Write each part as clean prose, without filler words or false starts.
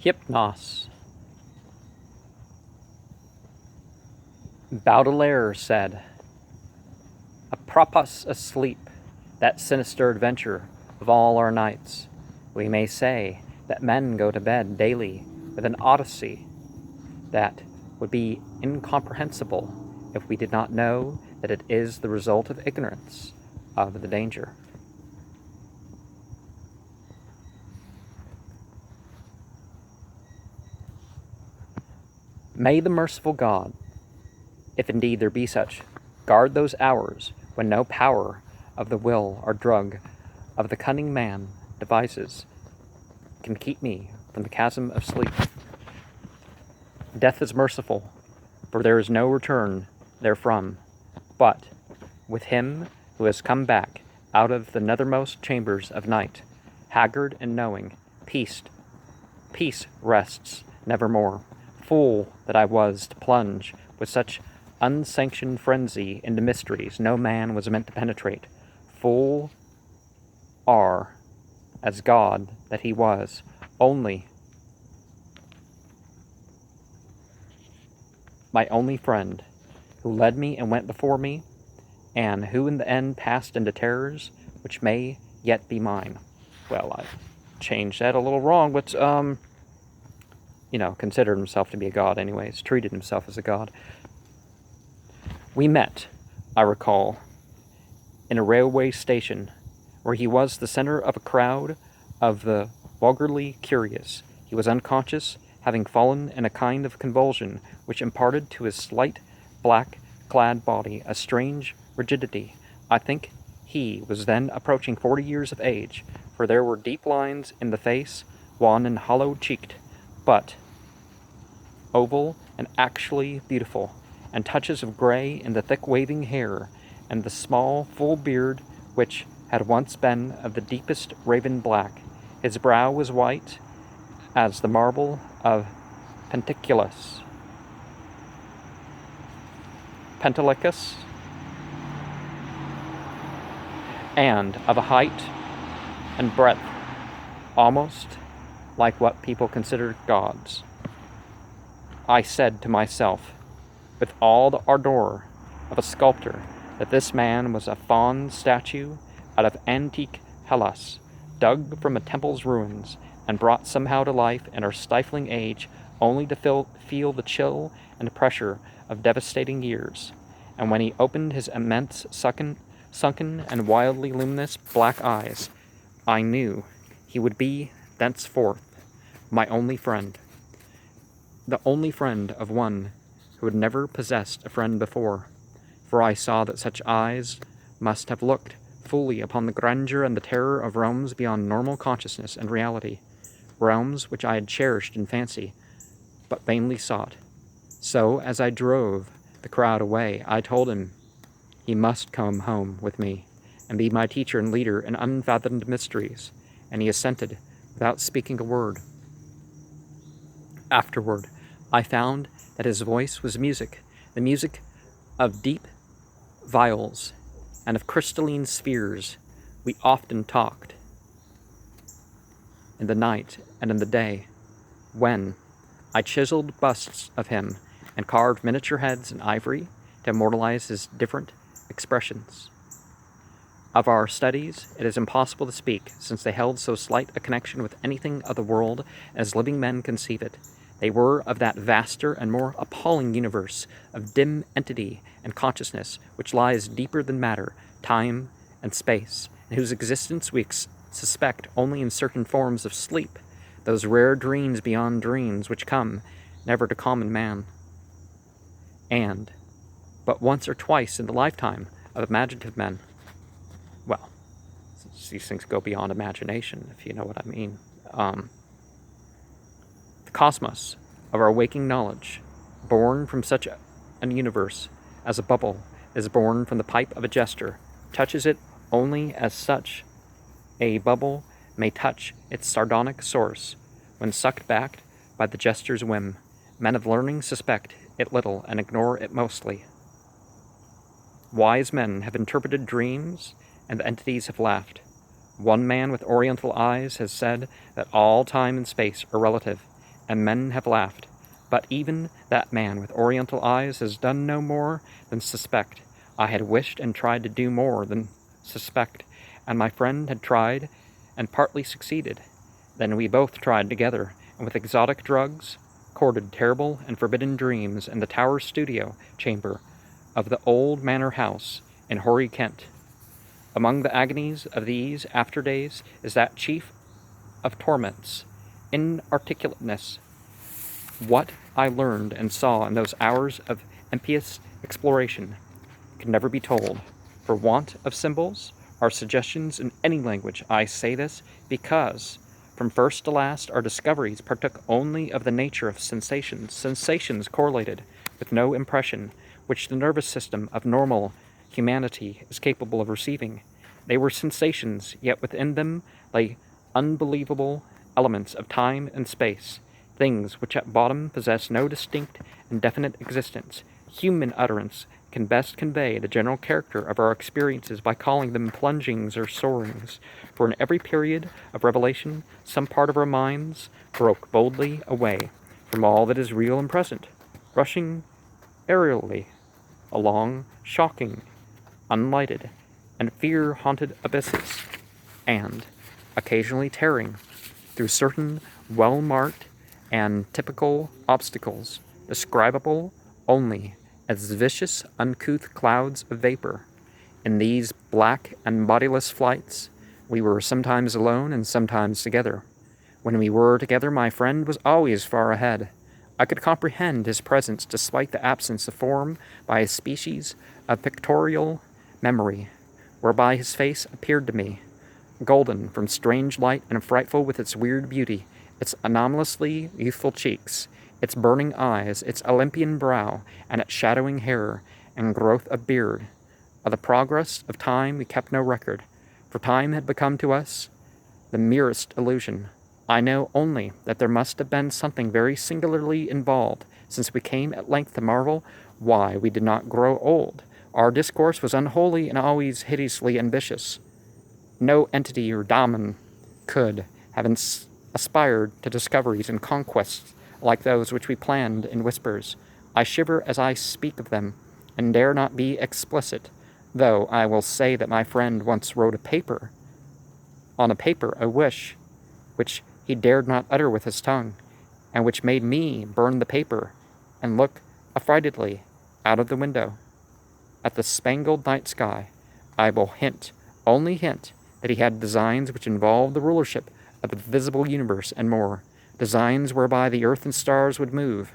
Hypnos. Baudelaire said, "Apropos asleep, that sinister adventure of all our nights, we may say that men go to bed daily with an odyssey that would be incomprehensible if we did not know that it is the result of ignorance of the danger." May the merciful God, if indeed there be such, guard those hours when no power of the will or drug of the cunning man devices can keep me from the chasm of sleep. Death is merciful, for there is no return therefrom, but with him who has come back out of the nethermost chambers of night, haggard and knowing, peace rests nevermore. Fool that I was to plunge with such unsanctioned frenzy into mysteries no man was meant to penetrate. Fool as God that he was, only my only friend, who led me and went before me, and who in the end passed into terrors which may yet be mine. Well, I changed that a little wrong, but considered himself to be a god anyways, treated himself as a god. We met, I recall, in a railway station, where he was the center of a crowd of the vulgarly curious. He was unconscious, having fallen in a kind of convulsion which imparted to his slight, black-clad body a strange rigidity. I think he was then approaching 40 years of age, for there were deep lines in the face, wan and hollow-cheeked, but oval and actually beautiful, and touches of gray in the thick waving hair, and the small, full beard which had once been of the deepest raven black. His brow was white as the marble of Pentelicus, and of a height and breadth almost like what people consider gods. I said to myself, with all the ardor of a sculptor, that this man was a faun statue out of antique Hellas, dug from a temple's ruins, and brought somehow to life in our stifling age, only to feel the chill and pressure of devastating years. And when he opened his immense, sunken and wildly luminous black eyes, I knew he would be, thenceforth, my only friend. The only friend of one who had never possessed a friend before, for I saw that such eyes must have looked fully upon the grandeur and the terror of realms beyond normal consciousness and reality, realms which I had cherished in fancy, but vainly sought. So, as I drove the crowd away, I told him he must come home with me, and be my teacher and leader in unfathomed mysteries, and he assented without speaking a word. Afterward, I found that his voice was music, the music of deep viols and of crystalline spheres. We often talked in the night and in the day, when I chiseled busts of him and carved miniature heads in ivory to immortalize his different expressions. Of our studies, it is impossible to speak, since they held so slight a connection with anything of the world as living men conceive it. They were of that vaster and more appalling universe of dim entity and consciousness which lies deeper than matter, time, and space, and whose existence we suspect only in certain forms of sleep, those rare dreams beyond dreams which come never to common man, and but once or twice in the lifetime of imaginative men. Well, these things go beyond imagination, if you know what I mean. The cosmos of our waking knowledge, born from such an universe as a bubble is born from the pipe of a jester, touches it only as such a bubble may touch its sardonic source when sucked back by the jester's whim. Men of learning suspect it little and ignore it mostly. Wise men have interpreted dreams, and the entities have laughed. One man with oriental eyes has said that all time and space are relative, and men have laughed. But even that man with oriental eyes has done no more than suspect. I had wished and tried to do more than suspect, and my friend had tried and partly succeeded. Then we both tried together, and with exotic drugs, courted terrible and forbidden dreams in the tower studio chamber of the old manor house in hoary Kent. Among the agonies of these after days is that chief of torments, inarticulateness. What I learned and saw in those hours of impious exploration can never be told. For want of symbols or suggestions in any language, I say this because, from first to last, our discoveries partook only of the nature of sensations, sensations correlated with no impression, which the nervous system of normal humanity is capable of receiving. They were sensations, yet within them lay unbelievable elements of time and space, things which at bottom possess no distinct and definite existence. Human utterance can best convey the general character of our experiences by calling them plungings or soarings, for in every period of revelation some part of our minds broke boldly away from all that is real and present, rushing aerially along shocking, unlighted, and fear-haunted abysses, and occasionally tearing through certain well-marked and typical obstacles, describable only as vicious, uncouth clouds of vapor. In these black and bodiless flights, we were sometimes alone and sometimes together. When we were together, my friend was always far ahead. I could comprehend his presence despite the absence of form by a species of pictorial memory, whereby his face appeared to me, golden from strange light and frightful with its weird beauty, its anomalously youthful cheeks, its burning eyes, its Olympian brow, and its shadowing hair and growth of beard. Of the progress of time we kept no record, for time had become to us the merest illusion. I know only that there must have been something very singularly involved, since we came at length to marvel why we did not grow old. Our discourse was unholy and always hideously ambitious. No entity or daemon could have aspired to discoveries and conquests like those which we planned in whispers. I shiver as I speak of them, and dare not be explicit, though I will say that my friend once wrote on a paper a wish which he dared not utter with his tongue, and which made me burn the paper and look affrightedly out of the window at the spangled night sky. I will only hint, that he had designs which involved the rulership of the visible universe and more, designs whereby the earth and stars would move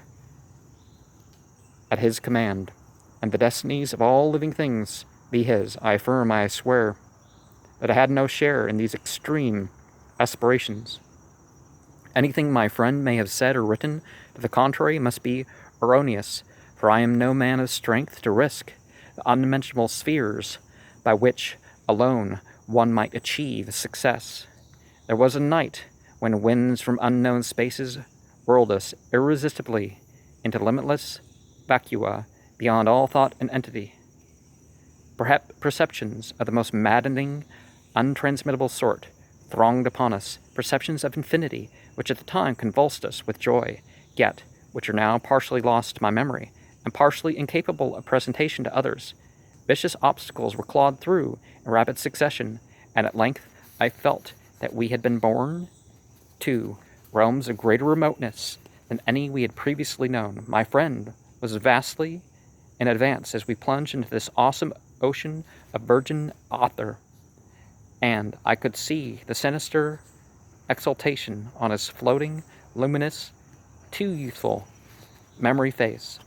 at his command, and the destinies of all living things be his. I affirm, I swear, that I had no share in these extreme aspirations. Anything my friend may have said or written to the contrary must be erroneous, for I am no man of strength to risk the unmentionable spheres by which alone one might achieve success. There was a night when winds from unknown spaces whirled us irresistibly into limitless vacua beyond all thought and entity. Perhaps perceptions of the most maddening, untransmittable sort thronged upon us, perceptions of infinity which at the time convulsed us with joy, yet which are now partially lost to my memory and partially incapable of presentation to others. Vicious obstacles were clawed through in rapid succession, and at length I felt that we had been borne to realms of greater remoteness than any we had previously known. My friend was vastly in advance as we plunged into this awesome ocean of virgin ether, and I could see the sinister exultation on his floating, luminous, too youthful memory face.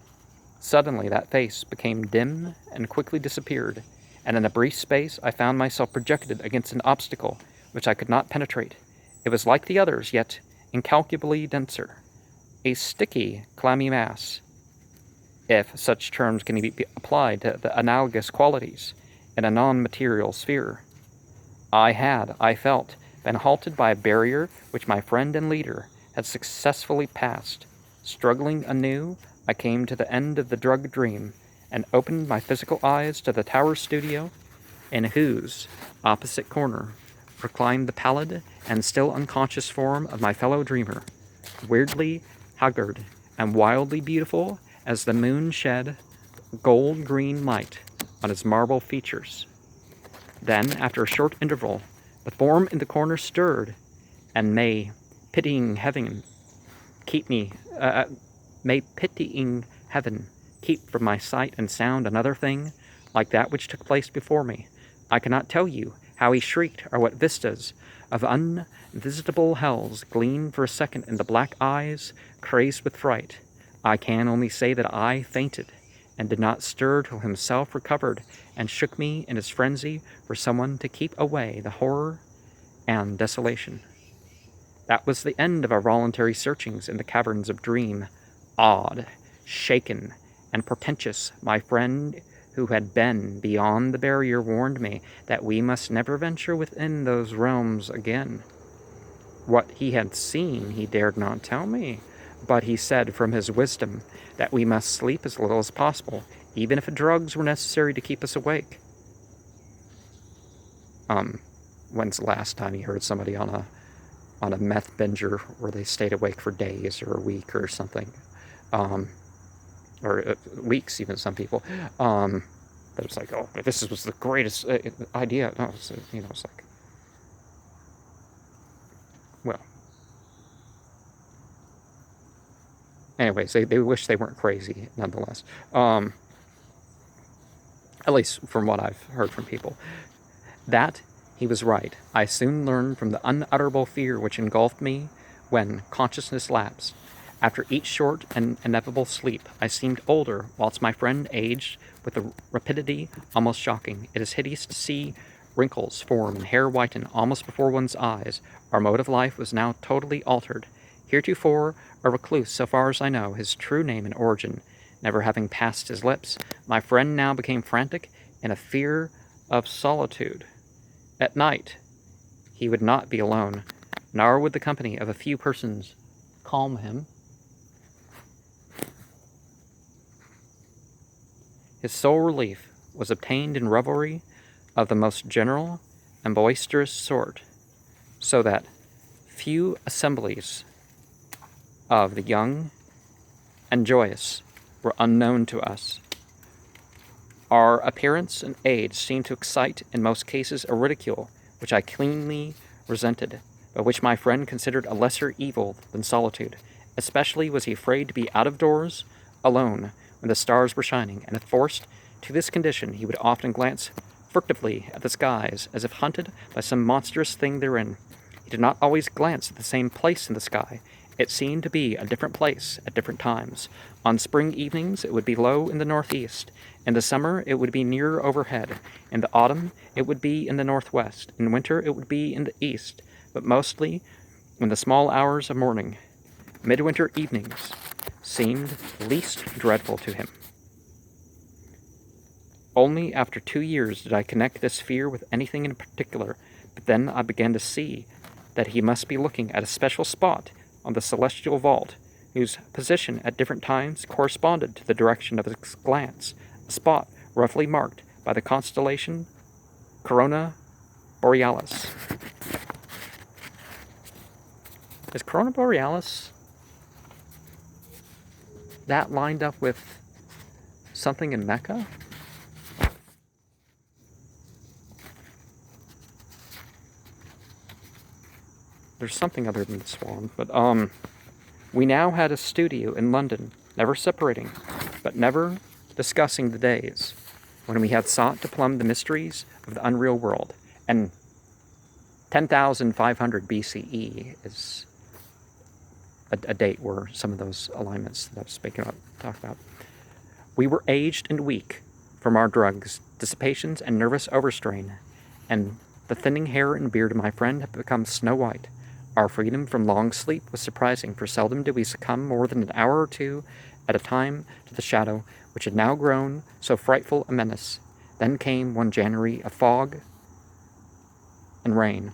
Suddenly that face became dim and quickly disappeared, and in a brief space I found myself projected against an obstacle which I could not penetrate. It was like the others, yet incalculably denser, a sticky, clammy mass, if such terms can be applied to the analogous qualities in a non-material sphere. I felt, been halted by a barrier which my friend and leader had successfully passed. Struggling anew, I came to the end of the drug dream and opened my physical eyes to the tower studio, in whose opposite corner reclined the pallid and still unconscious form of my fellow dreamer. weirdly haggard and wildly beautiful as the moon shed gold-green light on his marble features. Then, after a short interval, the form in the corner stirred, and pitying heaven keep from my sight and sound another thing like that which took place before me. I cannot tell you how he shrieked, or what vistas of unvisitable hells gleamed for a second in the black eyes crazed with fright. I can only say that I fainted, and did not stir till himself recovered and shook me in his frenzy for someone to keep away the horror and desolation. That was the end of our voluntary searchings in the caverns of dream. Awed, shaken, and portentous, my friend who had been beyond the barrier warned me that we must never venture within those realms again. What he had seen he dared not tell me, but he said from his wisdom that we must sleep as little as possible, even if drugs were necessary to keep us awake. When's the last time you heard somebody on a meth binger where they stayed awake for days or a week or something? Or weeks, even some people. But it's like, oh, this was the greatest idea. No, it's like, well. Anyways, they wish they weren't crazy, nonetheless. At least from what I've heard from people. That he was right. I soon learned from the unutterable fear which engulfed me when consciousness lapsed. After each short and inevitable sleep, I seemed older, whilst my friend aged with a rapidity almost shocking. It is hideous to see wrinkles form and hair whiten almost before one's eyes. Our mode of life was now totally altered. Heretofore a recluse, so far as I know, his true name and origin never having passed his lips, my friend now became frantic in a fear of solitude. At night, he would not be alone, nor would the company of a few persons calm him. His sole relief was obtained in revelry of the most general and boisterous sort, so that few assemblies of the young and joyous were unknown to us. Our appearance and age seemed to excite in most cases a ridicule which I keenly resented, but which my friend considered a lesser evil than solitude. Especially was he afraid to be out of doors alone when the stars were shining, and if forced to this condition he would often glance furtively at the skies as if hunted by some monstrous thing therein. He did not always glance at the same place in the sky. It seemed to be a different place at different times. On spring evenings it would be low in the northeast. In the summer it would be nearer overhead. In the autumn it would be in the northwest. In winter it would be in the east, but mostly in the small hours of morning. Midwinter evenings seemed least dreadful to him. Only after 2 years did I connect this fear with anything in particular, but then I began to see that he must be looking at a special spot on the celestial vault, whose position at different times corresponded to the direction of his glance, a spot roughly marked by the constellation Corona Borealis. Is Corona Borealis that lined up with something in Mecca? There's something other than the swan, but we now had a studio in London, never separating, but never discussing the days when we had sought to plumb the mysteries of the unreal world. And 10,500 BCE is a date where some of those alignments that I was talking about. We were aged and weak from our drugs, dissipations, and nervous overstrain, and the thinning hair and beard of my friend had become snow white. Our freedom from long sleep was surprising, for seldom did we succumb more than an hour or two at a time to the shadow, which had now grown so frightful a menace. Then came one January of fog and rain,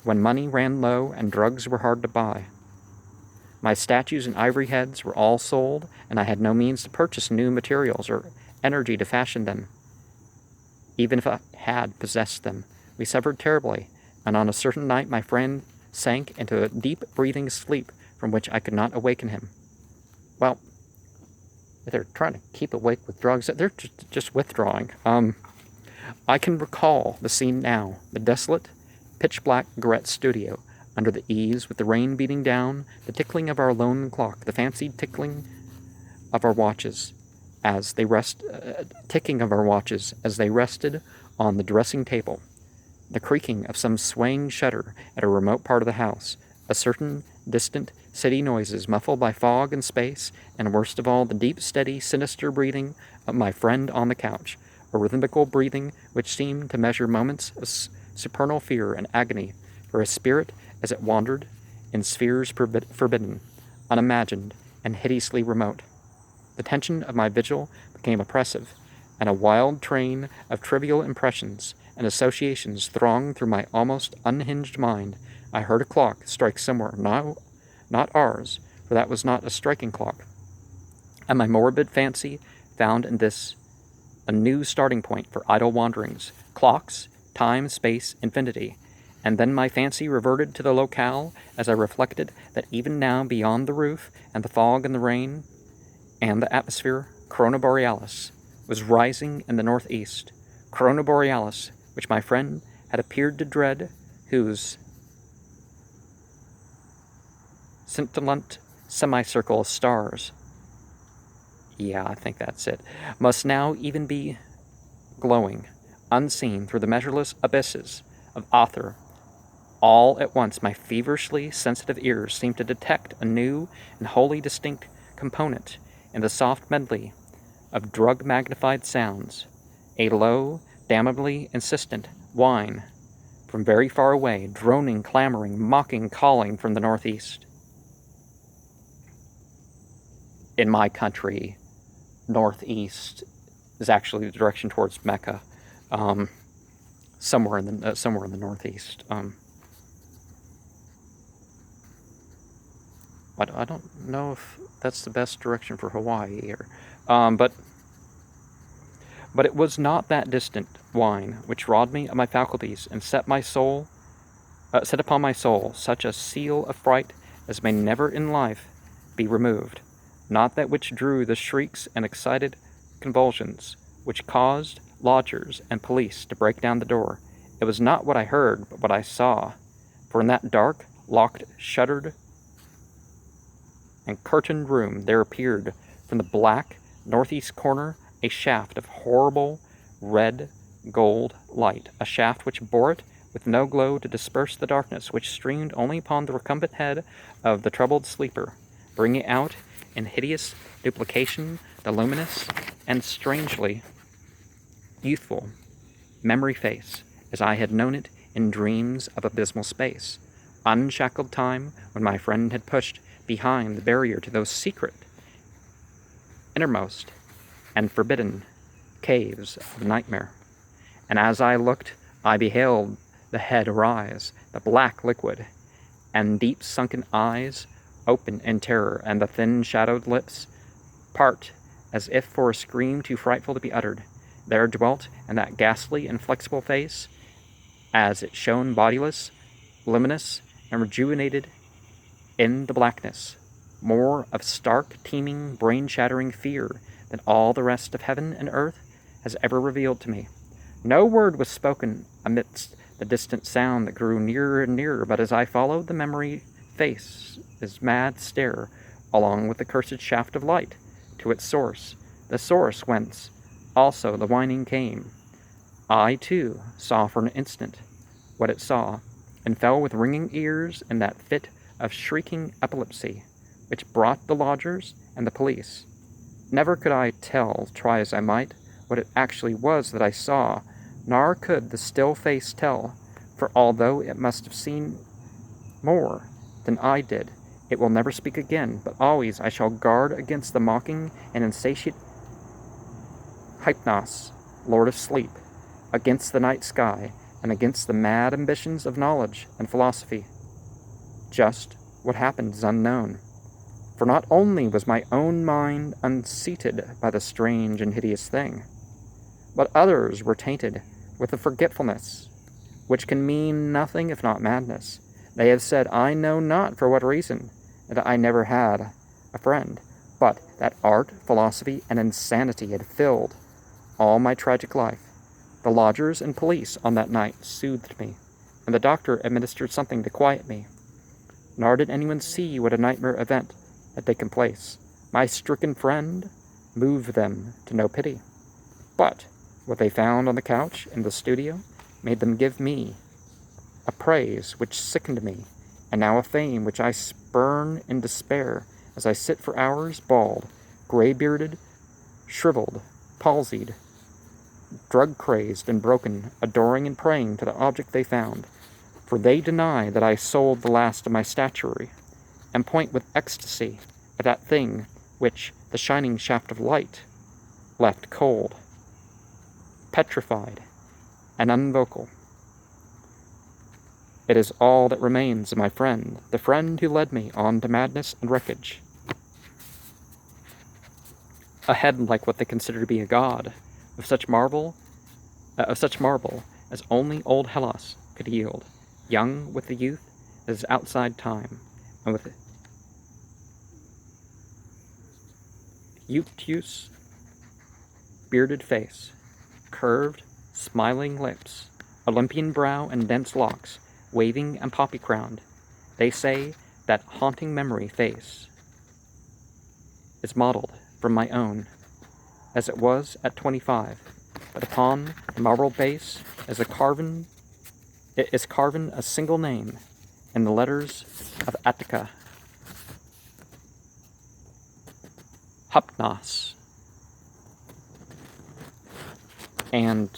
when money ran low and drugs were hard to buy. My statues and ivory heads were all sold, and I had no means to purchase new materials or energy to fashion them. Even if I had possessed them, we suffered terribly, and on a certain night my friend sank into a deep breathing sleep from which I could not awaken him. Well, they're trying to keep awake with drugs. They're just withdrawing. I can recall the scene now, the desolate, pitch-black garret studio, under the eaves, with the rain beating down, the tickling of our lone clock, the fancied tickling of our watches as they ticking of our watches as they rested on the dressing table, the creaking of some swaying shutter at a remote part of the house, a certain distant city noises muffled by fog and space, and worst of all, the deep, steady, sinister breathing of my friend on the couch, a rhythmical breathing which seemed to measure moments of supernal fear and agony for his spirit as it wandered in spheres forbidden, unimagined, and hideously remote. The tension of my vigil became oppressive, and a wild train of trivial impressions and associations thronged through my almost unhinged mind. I heard a clock strike somewhere, not ours, for that was not a striking clock. And my morbid fancy found in this a new starting point for idle wanderings, clocks, time, space, infinity. And then my fancy reverted to the locale as I reflected that even now beyond the roof and the fog and the rain and the atmosphere, Corona Borealis was rising in the northeast. Corona Borealis, which my friend had appeared to dread, whose scintillant semicircle of stars, yeah, I think that's it, must now even be glowing, unseen through the measureless abysses of Author. All at once my feverishly sensitive ears seemed to detect a new and wholly distinct component in the soft medley of drug-magnified sounds, a low, damnably insistent whine from very far away, droning, clamoring, mocking, calling from the northeast. In my country, northeast is actually the direction towards Mecca, somewhere in the northeast. I don't know if that's the best direction for Hawaii, but it was not that distant whine which robbed me of my faculties and set upon my soul such a seal of fright as may never in life be removed. Not that which drew the shrieks and excited convulsions which caused lodgers and police to break down the door. It was not what I heard, but what I saw. For in that dark, locked, shuttered, and curtained room there appeared from the black northeast corner a shaft of horrible red gold light, a shaft which bore it with no glow to disperse the darkness which streamed only upon the recumbent head of the troubled sleeper, bringing out in hideous duplication the luminous and strangely youthful memory face as I had known it in dreams of abysmal space, unshackled time when my friend had pushed behind the barrier to those secret, innermost, and forbidden caves of nightmare. And as I looked, I beheld the head rise, the black liquid, and deep sunken eyes open in terror, and the thin shadowed lips part as if for a scream too frightful to be uttered. There dwelt in that ghastly, inflexible face, as it shone bodiless, luminous, and rejuvenated in the blackness, more of stark, teeming, brain-shattering fear than all the rest of heaven and earth has ever revealed to me. No word was spoken amidst the distant sound that grew nearer and nearer, but as I followed the memory face, his mad stare, along with the cursed shaft of light, to its source, the source whence also the whining came, I, too, saw for an instant what it saw, and fell with ringing ears in that fit of shrieking epilepsy which brought the lodgers and the police. Never could I tell, try as I might, what it actually was that I saw, nor could the still face tell, for although it must have seen more than I did, it will never speak again, but always I shall guard against the mocking and insatiate Hypnos, Lord of Sleep, against the night sky, and against the mad ambitions of knowledge and philosophy. Just what happened is unknown, for not only was my own mind unseated by the strange and hideous thing, but others were tainted with a forgetfulness which can mean nothing if not madness. They have said, I know not for what reason, and that I never had a friend, but that art, philosophy, and insanity had filled all my tragic life. The lodgers and police on that night soothed me, and the doctor administered something to quiet me. Nor did anyone see what a nightmare event had taken place. My stricken friend moved them to no pity. But what they found on the couch in the studio made them give me a praise which sickened me, and now a fame which I spurn in despair as I sit for hours bald, gray-bearded, shriveled, palsied, drug-crazed and broken, adoring and praying to the object they found. For they deny that I sold the last of my statuary, and point with ecstasy at that thing which the shining shaft of light left cold, petrified, and unvocal. It is all that remains of my friend, the friend who led me on to madness and wreckage. A head like what they consider to be a god, of such marble as only old Hellas could yield, young with the youth that is outside time, and with Eutychus' bearded face, curved, smiling lips, Olympian brow and dense locks, waving and poppy-crowned. They say that haunting memory face is modeled from my own, as it was at 25, but upon the marble base is carven a single name in the letters of Attica. Hypnos. And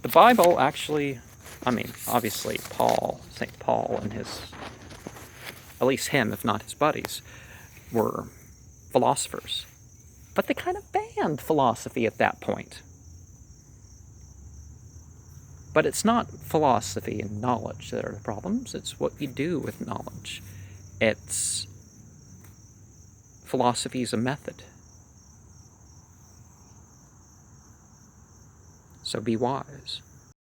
the Bible actually, obviously St. Paul and his, at least him, if not his buddies, were philosophers. But they kind of banned philosophy at that point. But it's not philosophy and knowledge that are the problems, it's what you do with knowledge. Philosophy is a method. So be wise.